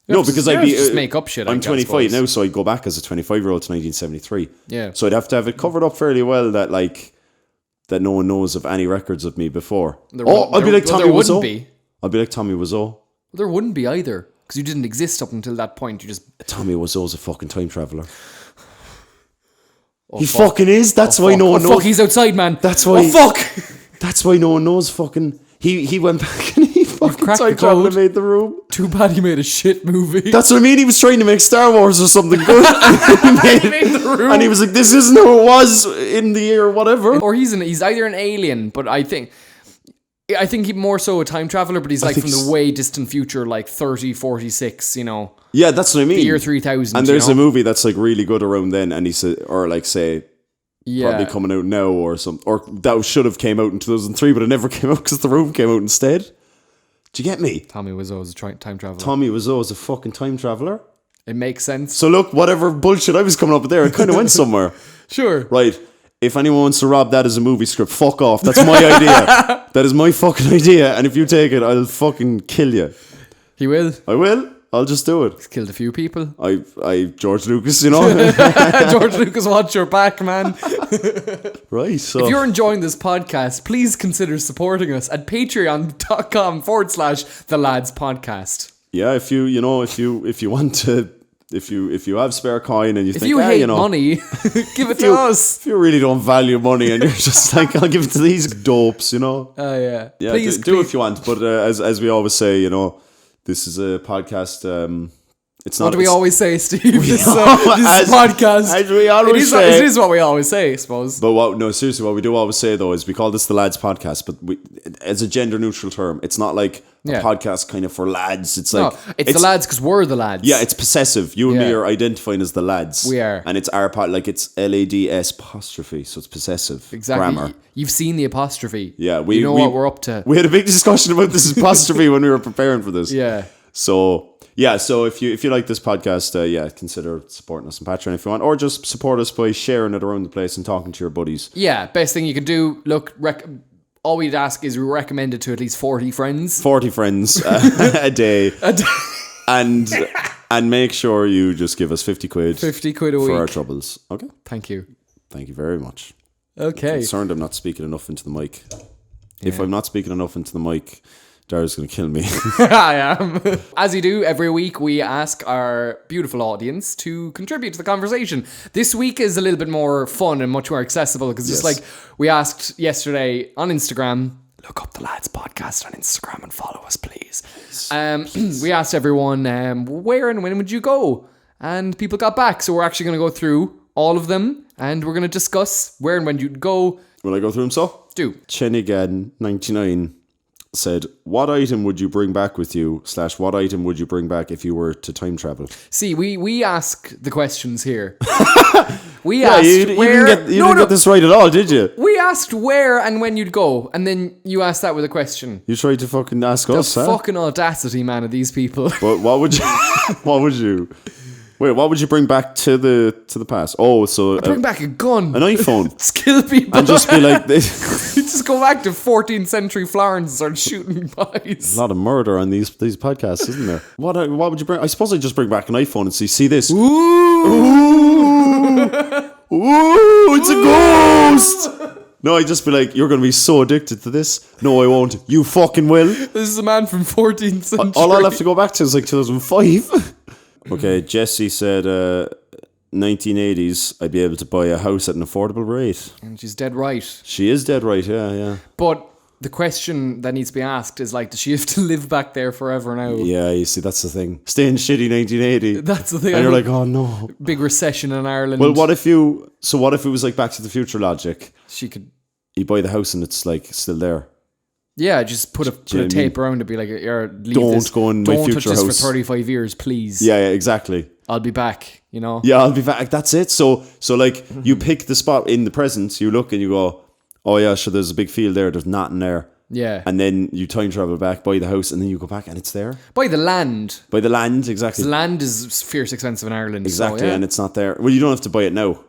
S2: No, because I'd be
S1: just make up shit.
S2: I'm 25 now, so I'd go back as a 25-year-old to 1973.
S1: Yeah.
S2: So I'd have to have it covered up fairly well that no one knows of any records of me before. I'd be like Tommy Wiseau. I'd be like Tommy Wiseau.
S1: There wouldn't be either, because you didn't exist up until that point.
S2: Tommy Wiseau's a fucking time traveler. He fucking is. That's why no one knows.
S1: Fuck, he's outside, man.
S2: That's why.
S1: Fuck.
S2: That's why no one knows. Fucking. He went back and he fucking time traveled and made the room.
S1: Too bad he made a shit movie.
S2: That's what I mean. He was trying to make Star Wars or something good. He made the room. And he was like, "This isn't how it was in the year, whatever."
S1: Or he's either an alien, but I think he's more so a time traveler, but he's like from the way distant future, like 3046, you know.
S2: Yeah, that's what I mean.
S1: The year 3000.
S2: And there's a movie that's like really good around then, and he said, or like say, probably coming out now or something, or that should have came out in 2003, but it never came out because The Room came out instead. Do you get me?
S1: Tommy Wiseau is a time traveler.
S2: Tommy Wiseau is a fucking time traveler.
S1: It makes sense.
S2: So look, whatever bullshit I was coming up with there, it kind of went somewhere.
S1: Sure.
S2: Right. If anyone wants to rob that as a movie script, fuck off. That's my idea. That is my fucking idea. And if you take it, I'll fucking kill you.
S1: He will.
S2: I will. I'll just do it.
S1: He's killed a few people.
S2: George Lucas, you know.
S1: George Lucas, watch your back, man.
S2: Right. So
S1: if you're enjoying this podcast, please consider supporting us at patreon.com/the lads podcast.
S2: Yeah, if you want to, if you have spare coin and you think,
S1: you hate money, give it to us.
S2: If you really don't value money and you're just like, I'll give it to these dopes, you know.
S1: Oh yeah.
S2: Yeah, please, do if you want. But as we always say, you know, this is a podcast. It's not.
S1: What do we always say, Steve? This is a podcast.
S2: As we always say.
S1: It is what we always say, I suppose.
S2: But seriously, what we do always say though is we call this the lads podcast, but as a gender neutral term. It's not like a podcast kind of for lads. It's like
S1: it's the lads because we're the lads.
S2: Yeah, it's possessive. You and me are identifying as the lads.
S1: We are,
S2: and it's our part. Like it's LADS apostrophe, so it's possessive.
S1: Exactly.
S2: Grammar.
S1: You've seen the apostrophe.
S2: Yeah,
S1: you know what we're up to.
S2: We had a big discussion about this apostrophe when we were preparing for this.
S1: Yeah.
S2: So if you like this podcast, consider supporting us on Patreon if you want, or just support us by sharing it around the place and talking to your buddies. Yeah,
S1: best thing you can do. Look, all we'd ask is we recommend it to at least 40 friends.
S2: 40 friends a day. And make sure you just give us 50 quid.
S1: 50 quid a week.
S2: For our troubles. Okay?
S1: Thank you.
S2: Thank you very much.
S1: Okay.
S2: I'm concerned I'm not speaking enough into the mic. If I'm not speaking enough into the mic, Darragh's going to kill me.
S1: I am. As you do every week, we ask our beautiful audience to contribute to the conversation. This week is a little bit more fun and much more accessible because just like we asked yesterday on Instagram, look up the lads podcast on Instagram and follow us, please. We asked everyone, where and when would you go? And people got back. So we're actually going to go through all of them and we're going to discuss where and when you'd go.
S2: Will I go through them so?
S1: Do.
S2: Chenigan99 said, what item would you bring back with you / what item would you bring back if you were to time travel?
S1: See, we ask the questions here. We asked
S2: where... You didn't get this right at all, did you?
S1: We asked where and when you'd go, and then you asked that with a question.
S2: You tried to fucking ask us, huh?
S1: The fucking audacity, man, of these people.
S2: But what would you... Wait, what would you bring back to the past? Oh, so...
S1: I'd bring back a gun.
S2: An iPhone.
S1: Kill people.
S2: And just be like... this.
S1: Just go back to 14th century Florence and start shooting boys.
S2: A lot of murder on these podcasts, isn't there? What would you bring? I suppose I'd just bring back an iPhone and see this.
S1: Ooh!
S2: Ooh, it's a ghost! No, I'd just be like, you're going to be so addicted to this. No, I won't. You fucking will.
S1: This is a man from 14th century.
S2: All I'll have to go back to is like 2005. Okay, Jesse said 1980s, I'd be able to buy a house at an affordable rate.
S1: And she's dead right.
S2: She is dead right, yeah.
S1: But the question that needs to be asked is like, does she have to live back there forever now?
S2: Yeah, you see, that's the thing. Stay in shitty 1980.
S1: That's the thing.
S2: And you're like, oh no.
S1: Big recession in Ireland.
S2: Well, what if it was like Back to the Future logic?
S1: She could...
S2: You buy the house and it's like still there.
S1: Yeah, just put a tape around it, be like,
S2: Don't go in my
S1: don't
S2: future
S1: touch this
S2: house
S1: for 35 years, please.
S2: Yeah, exactly.
S1: I'll be back, you know?
S2: Yeah, I'll be back. That's it. So like, you pick the spot in the present, you look and you go, oh yeah, sure, there's a big field there, there's nothing there.
S1: Yeah.
S2: And then you time travel back, buy the house, and then you go back and it's there.
S1: Buy the land.
S2: Buy the land, exactly.
S1: The land is fierce expensive in Ireland.
S2: Exactly,
S1: so, yeah.
S2: and it's not there. Well, you don't have to buy it now.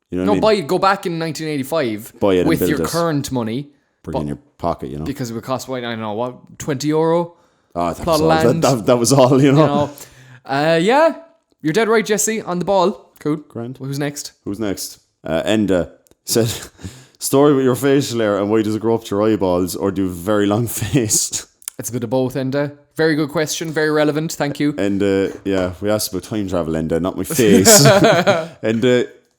S2: You know what I mean?
S1: Go back in 1985
S2: Buy it and
S1: with
S2: build
S1: your
S2: it.
S1: current money.
S2: Bring it in your pocket, you know.
S1: Because it would cost, I don't know, what, €20?
S2: Oh, that
S1: plot
S2: was
S1: of
S2: all.
S1: land.
S2: That was all, you know.
S1: Yeah, you're dead right, Jesse, on the ball. Cool.
S2: Grand.
S1: Who's next?
S2: Who's next? Enda said, story with your facial hair and why does it grow up to your eyeballs, or do you have a very long face?
S1: It's a bit of both, Enda. Very good question. Very relevant. Thank you.
S2: And yeah, we asked about time travel, Enda, not my face. And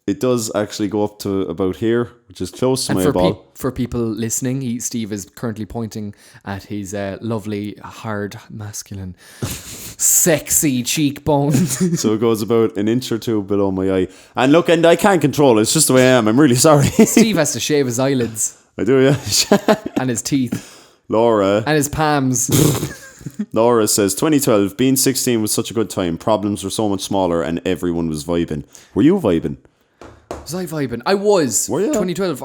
S2: it does actually go up to about here, which is close to my eyeball.
S1: For people listening, Steve is currently pointing at his lovely, hard, masculine, sexy cheekbone.
S2: So it goes about an inch or two below my eye. And look, and I can't control it. It's just the way I am. I'm really sorry.
S1: Steve has to shave his eyelids.
S2: I do, yeah.
S1: And his teeth.
S2: Laura.
S1: And his palms.
S2: Laura says, 2012, being 16 was such a good time. Problems were so much smaller and everyone was vibing. Were you vibing?
S1: Was I vibing? I was.
S2: Were you?
S1: 2012.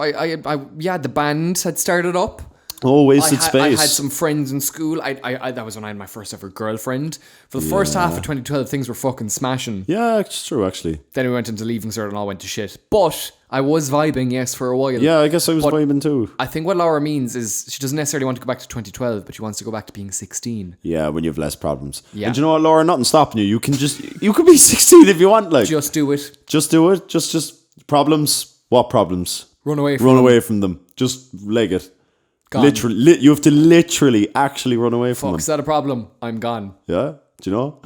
S1: Yeah, the band had started up.
S2: Oh, Wasted Space.
S1: I had some friends in school. That was when I had my first ever girlfriend. For the first half of 2012, things were fucking smashing.
S2: Yeah, it's true, actually.
S1: Then we went into Leaving Cert and all went to shit. But I was vibing, yes, for a while.
S2: Yeah, I guess I was vibing too.
S1: I think what Laura means is she doesn't necessarily want to go back to 2012, but she wants to go back to being 16.
S2: Yeah, when you have less problems.
S1: Yeah.
S2: And you know what, Laura? Nothing stopping you. You can be 16 if you want. Like,
S1: Just do it.
S2: Just do it. Just problems. What problems?
S1: Run away
S2: from them. Just leg it.
S1: Gone.
S2: Literally, you have to literally actually run away from them.
S1: Is that a problem? I'm gone.
S2: Yeah, do you know?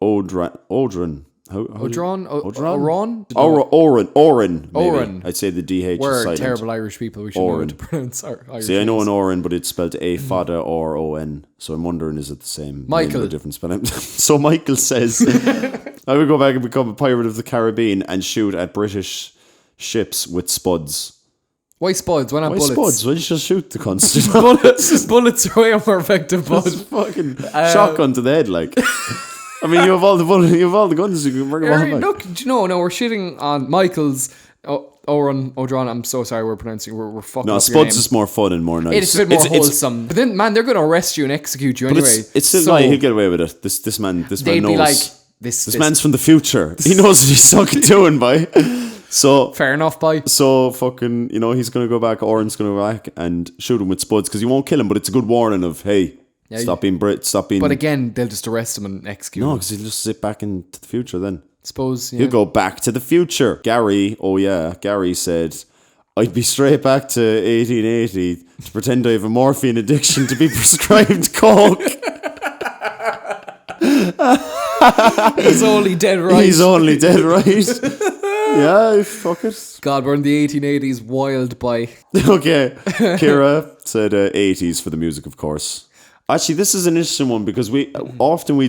S2: Odran.
S1: Oran?
S2: Maybe. I'd say the DH
S1: We're
S2: is silent.
S1: terrible Irish people. We should know how to pronounce our Irish
S2: See, I know
S1: names.
S2: an Oran, but it's spelled A-F-A-D-A-R-O-N. So I'm wondering, is it the same?
S1: Michael.
S2: Name or different spelling? So Michael says, I would go back and become a pirate of the Caribbean and shoot at British ships with spuds.
S1: Why spuds? Why not bullets?
S2: Spuds? Why don't you just shoot the cunts?
S1: Bullets are way more effective, bud.
S2: Fucking shotgun to the head, like. I mean, you have all the bullets, you have all the guns, you can bring them all. Like.
S1: Look, do you know, no, we're shitting on Michael's Odron. I'm so sorry, we're pronouncing, we're fucking
S2: No,
S1: up your name.
S2: spuds is more fun and more nice.
S1: It's a bit more wholesome. But then, man, they're going to arrest you and execute you anyway.
S2: It's still like, he'll get away with it. This man knows.
S1: They'd be like, this
S2: man's from the future. He knows what he's fucking doing, boy. So
S1: fair enough, boy.
S2: So fucking, he's gonna go back. Oren's gonna go back and shoot him with spuds because you won't kill him, but it's a good warning of, hey, stop being Brit, stop being.
S1: But again, they'll just arrest him and execute him.
S2: No, because he'll just zip back into the future then.
S1: Suppose, yeah.
S2: He'll go back to the future. Gary said, I'd be straight back to 1880 to pretend I have a morphine addiction to be prescribed coke.
S1: He's only dead right.
S2: Yeah, fuck it.
S1: God, we're in the 1880s, wild boy.
S2: Okay, Kira said 80s for the music, of course. Actually, this is an interesting one because we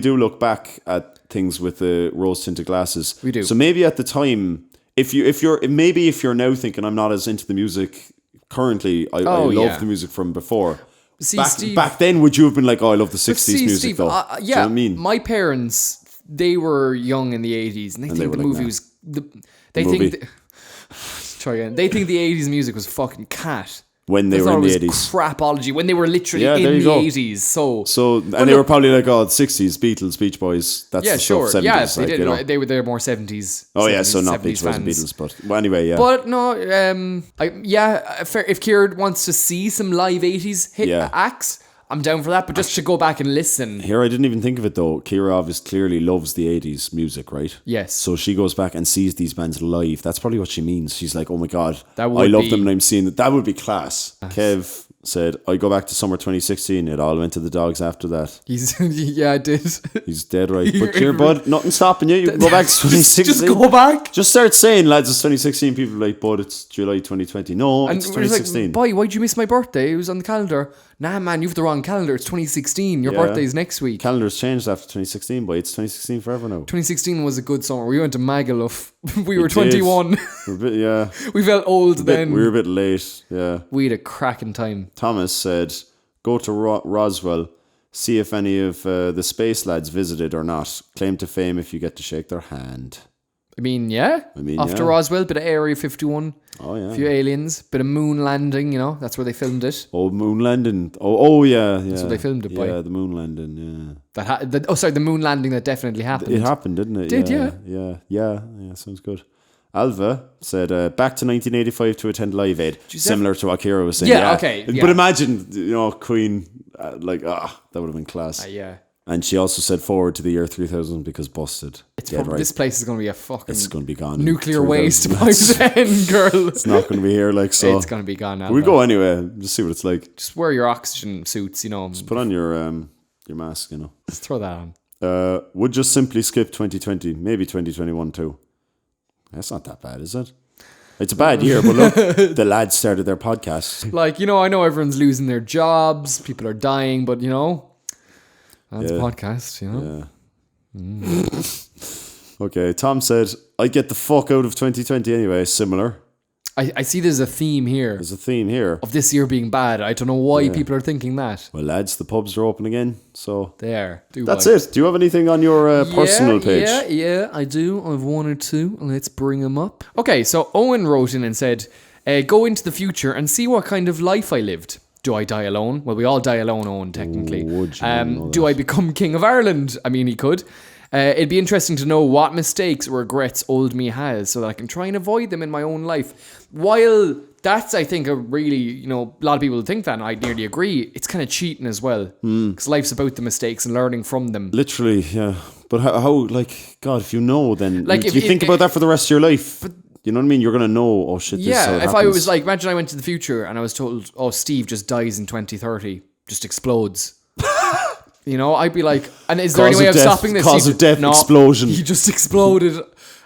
S2: do look back at things with the rose-tinted glasses.
S1: We do.
S2: So maybe at the time, if you're now thinking I'm not as into the music currently, I love the music from before.
S1: See,
S2: back then, would you have been like, oh, I love the 60s music,
S1: Steve,
S2: though?
S1: yeah,
S2: do you know what I mean?
S1: My parents, they were young in the 80s, and they think the movie was... They think the 80s music was fucking cat.
S2: When they were in the 80s.
S1: Crapology. When they were literally in the 80s. So
S2: they were probably like, oh, the 60s, Beatles, Beach Boys. That's the stuff, 70s.
S1: Yeah, they did.
S2: You know?
S1: They were more 70s.
S2: Oh,
S1: 70s,
S2: yeah, so not
S1: 70s
S2: Beach Boys and
S1: fans.
S2: Beatles. But well, anyway, yeah.
S1: But no, if Kieran wants to see some live 80s acts, I'm down for that, but just to go back and listen.
S2: Here, I didn't even think of it, though. Kira obviously clearly loves the 80s music, right?
S1: Yes.
S2: So she goes back and sees these bands live. That's probably what she means. She's like, oh my God, I love them and I'm seeing that. That would be class. Kev said, I go back to summer 2016. It all went to the dogs after that.
S1: I did.
S2: He's dead right. But here, bud, nothing stopping you. You can go back to 2016.
S1: Just go back.
S2: Just start saying, lads, it's 2016. People are like, bud, it's July 2020. No, it's 2016.
S1: Like, boy, why'd you miss my birthday? It was on the calendar. Nah, man, you have the wrong calendar. It's 2016. Your birthday's next week.
S2: Calendar's changed after 2016, boy. It's 2016 forever now.
S1: 2016 was a good summer. We went to Magaluf. We were 21.
S2: Yeah.
S1: We felt old then.
S2: We were a bit late, yeah.
S1: We had a cracking time.
S2: Thomas said, Go to Roswell. See if any of the space lads visited or not. Claim to fame if you get to shake their hand.
S1: I mean, yeah. After Roswell, bit of Area 51.
S2: Oh, yeah.
S1: A few aliens. Bit of moon landing, you know. That's where they filmed it.
S2: Oh, moon landing. Oh, yeah.
S1: That's what they filmed it by.
S2: Yeah, the moon landing, yeah.
S1: The moon landing that definitely happened.
S2: It happened, didn't it? Yeah, sounds good. Alva said, back to 1985 to attend Live Aid. Similar to what Kira was saying.
S1: Yeah, okay. Yeah.
S2: But imagine, Queen, that would have been class.
S1: Yeah.
S2: And she also said forward to the year 3000 because busted.
S1: This place is going to be a fucking...
S2: It's going to be gone.
S1: Nuclear waste by then, girl.
S2: It's not going to be here so.
S1: It's going to be gone now.
S2: We go anyway. Just see what it's like.
S1: Just wear your oxygen suits, Just
S2: put on your mask,
S1: Just throw that on.
S2: Would just simply skip 2020, maybe 2021 too. That's not that bad, is it? It's a bad year, but look, the lads started their podcast.
S1: I know everyone's losing their jobs, people are dying, but that's a podcast,
S2: Yeah. Okay, Tom said, I'd get the fuck out of 2020 anyway, similar.
S1: I see there's a theme here.
S2: There's a theme here.
S1: Of this year being bad. I don't know why people are thinking that.
S2: Well, lads, the pubs are open again, so...
S1: That's
S2: it. Do you have anything on your personal page?
S1: Yeah, I do. I've one or two. Let's bring them up. Okay, so Owen wrote in and said, go into the future and see what kind of life I lived. Do I die alone? Well, we all die alone, Owen, technically. Do I become King of Ireland? I mean, he could. It'd be interesting to know what mistakes or regrets old me has so that I can try and avoid them in my own life. While that's, I think, a really, a lot of people think that, and I nearly agree, it's kind of cheating as well. Because life's about the mistakes and learning from them.
S2: Literally, yeah. But how God, if you know, then you think about that for the rest of your life. But, you know what I mean? You're going to know, oh shit, this is how it happens.
S1: I was imagine I went to the future and I was told, oh, Steve just dies in 2030, just explodes. I'd be like, and is there any way of stopping this?
S2: Cause of death, explosion.
S1: He just exploded.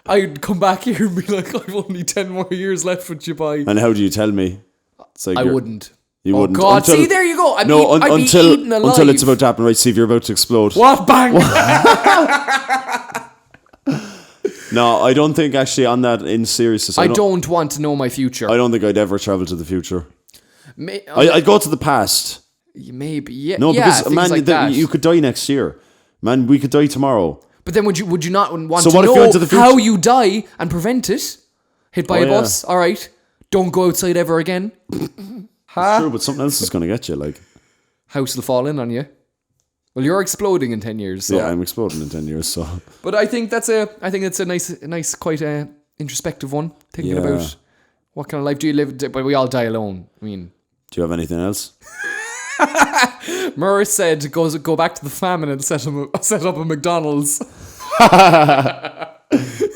S1: I'd come back here and be like, I've only 10 more years left with you, boy.
S2: And how do you tell me?
S1: I wouldn't.
S2: You wouldn't.
S1: God, see, there you go. I'd be eaten alive.
S2: Until it's about to happen, right? See if you're about to explode.
S1: What? Bang!
S2: No, I don't think actually on that in seriousness.
S1: I don't want to know my future.
S2: I don't think I'd ever travel to the future. I'd go to the past.
S1: Maybe, yeah.
S2: No, because man, you could die next year. Man, we could die tomorrow.
S1: But then would you not want to know how you die and prevent it? Hit by a bus? All right. Don't go outside ever again.
S2: Sure, but something else is going to get you. Like
S1: house will fall in on you. Well, you're exploding in 10 years. So.
S2: Yeah, I'm exploding in 10 years. So.
S1: But I think that's a nice, quite introspective one. Thinking about what kind of life do you live? But we all die alone. I mean,
S2: do you have anything else?
S1: Murray said, go back to the famine and set up a McDonald's.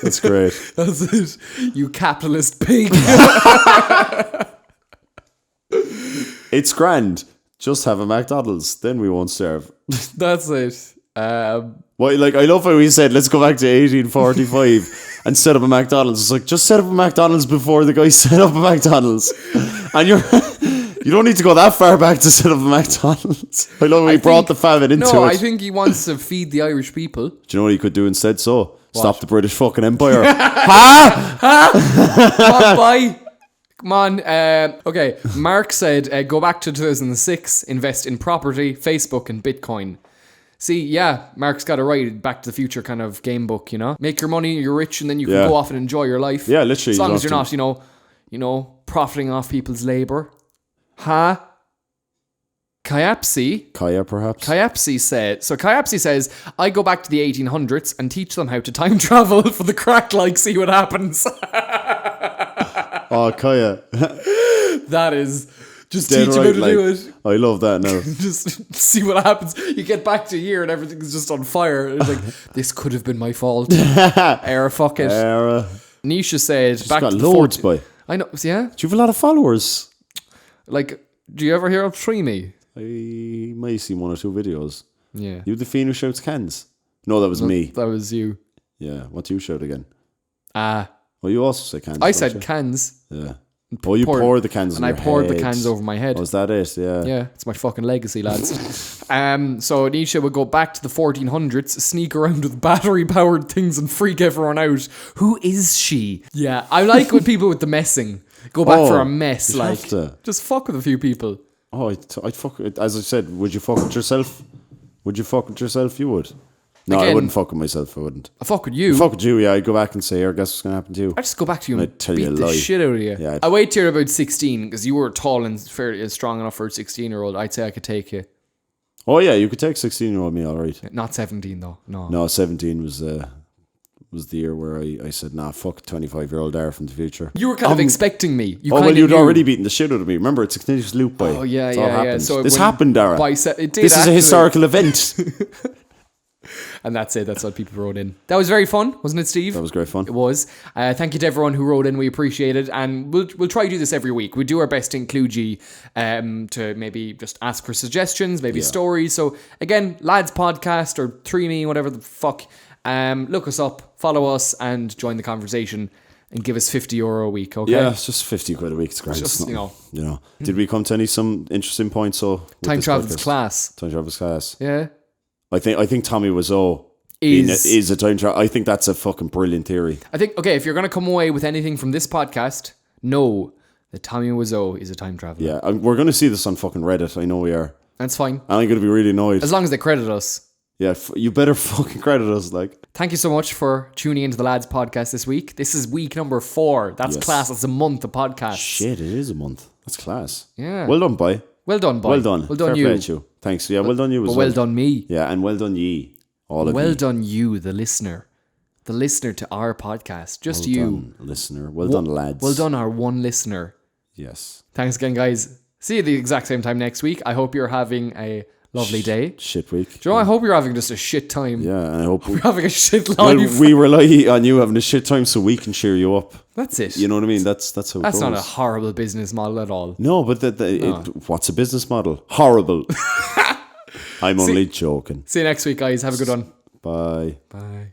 S2: That's great.
S1: That's it. You capitalist pig.
S2: It's grand. Just have a McDonald's, then we won't starve.
S1: That's it.
S2: I love how he said, let's go back to 1845 and set up a McDonald's. It's like, just set up a McDonald's before the guy set up a McDonald's. And you don't need to go that far back to set up a McDonald's. I love how he brought the famine into it.
S1: No, I think he wants to feed the Irish people.
S2: Do you know what he could do instead? Stop the British fucking Empire.
S1: Come on, boy. Come on. Okay, Mark said, go back to 2006, invest in property, Facebook, and Bitcoin. See, yeah, Mark's got a right Back to the Future kind of game book, Make your money, you're rich, and then you can go off and enjoy your life.
S2: Yeah, literally.
S1: As long as you're not, profiting off people's labour. Kayapsi,
S2: perhaps.
S1: Kayapsi says, I go back to the 1800s and teach them how to time travel for the crack, see what happens.
S2: Oh, Kaya.
S1: That is... Just teach them how to do it.
S2: I love that now.
S1: Just see what happens. You get back to a year and everything's just on fire. It's like, this could have been my fault. Era, fuck it.
S2: Era.
S1: Nisha said,
S2: she's back got to the loads, boy.
S1: I know, yeah.
S2: Do you have a lot of followers?
S1: Do you ever hear of Treemy?
S2: I might have seen one or two videos.
S1: Yeah.
S2: You the fiend who shouts cans? No, that was me.
S1: That was you.
S2: Yeah. What do you shout again?
S1: Well,
S2: you also say cans.
S1: I said cans.
S2: Yeah. Oh, you poured the cans on your head.
S1: And I poured the cans over my head.
S2: Oh, is that it? Yeah.
S1: Yeah, it's my fucking legacy, lads. So Anisha would go back to the 1400s, sneak around with battery-powered things and freak everyone out. Who is she? Yeah, I like when people with the messing go back for a mess. Just fuck with a few people.
S2: Oh, I'd fuck. As I said, would you fuck with yourself? Would you fuck with yourself? You would. No, I
S1: Again,
S2: wouldn't fuck with myself. I wouldn't.
S1: I fuck with you.
S2: Fuck with you, yeah. I'd go back and say, "Here, guess what's gonna happen to you."
S1: I just go back to you and
S2: I'd tell
S1: beat
S2: you a
S1: the
S2: lie.
S1: shit out of you.
S2: Yeah,
S1: I wait till you're about 16 because you were tall and fairly strong enough for a 16-year-old. I'd say I could take you.
S2: Oh yeah, you could take 16-year-old me, all right.
S1: Not 17 though. No.
S2: No, 17 was the year where I said, "Nah, fuck 25-year-old Daragh from the future."
S1: You were kind of expecting me. You
S2: Oh
S1: kind
S2: well,
S1: of
S2: you'd
S1: knew.
S2: already beaten the shit out of me. Remember, it's a continuous loop. By
S1: Oh yeah,
S2: It's all
S1: yeah, yeah.
S2: happened.
S1: So
S2: this
S1: when-
S2: happened, Daragh.
S1: It did.
S2: This is a
S1: actually.
S2: historical event.
S1: And that's it. That's what people wrote in. That was very fun, wasn't it, Steve?
S2: That was great fun.
S1: It was. Thank you to everyone who wrote in. We appreciate it. And we'll try to do this every week. We do our best to include you to maybe just ask for suggestions, maybe stories. So again, Lads Podcast or 3Me, whatever the fuck. Look us up, follow us, and join the conversation. And give us €50 a week, okay?
S2: Yeah, it's just 50 quid a week. It's great.
S1: Just,
S2: It's not-
S1: you know.
S2: Did we come to some interesting points? So
S1: Time travel's class.
S2: Time travel's class.
S1: Yeah.
S2: I think Tommy Wiseau
S1: Is
S2: a time travel. I think that's a fucking brilliant theory.
S1: I think, okay, if you're going to come away with anything from this podcast, know that Tommy Wiseau is a time traveler.
S2: Yeah, we're going to see this on fucking Reddit. I know we are.
S1: That's fine.
S2: I'm going to be really annoyed.
S1: As long as they credit us.
S2: Yeah, you better fucking credit us, like.
S1: Thank you so much for tuning into the Lads Podcast this week. This is week number 4. That's
S2: Yes.
S1: class. That's a month of podcasts.
S2: Shit, it is a month. That's class.
S1: Yeah.
S2: Well done, boy.
S1: Well done, boy.
S2: Well done.
S1: Well done,
S2: Fair
S1: you.
S2: play to you. Thanks. Yeah, well done you as
S1: But
S2: well.
S1: well done, me.
S2: Yeah, and well done ye. All of
S1: Well
S2: you.
S1: done, you, the listener. The listener to our podcast. Just
S2: Well
S1: you.
S2: done, listener. Well done, lads.
S1: Well done, our one listener.
S2: Yes.
S1: Thanks again, guys. See you at the exact same time next week. I hope you're having a lovely day.
S2: Shit week.
S1: Do you know, I hope you're having just a shit time.
S2: Yeah, and I hope
S1: You're having a shit
S2: well,
S1: life.
S2: we rely on you having a shit time so we can cheer you up.
S1: That's it.
S2: You know what I mean? That's how it
S1: That's
S2: goes.
S1: not a horrible business model at all.
S2: No, but what's a business model? Horrible. I'm only joking.
S1: See you next week, guys. Have a good one.
S2: Bye.
S1: Bye.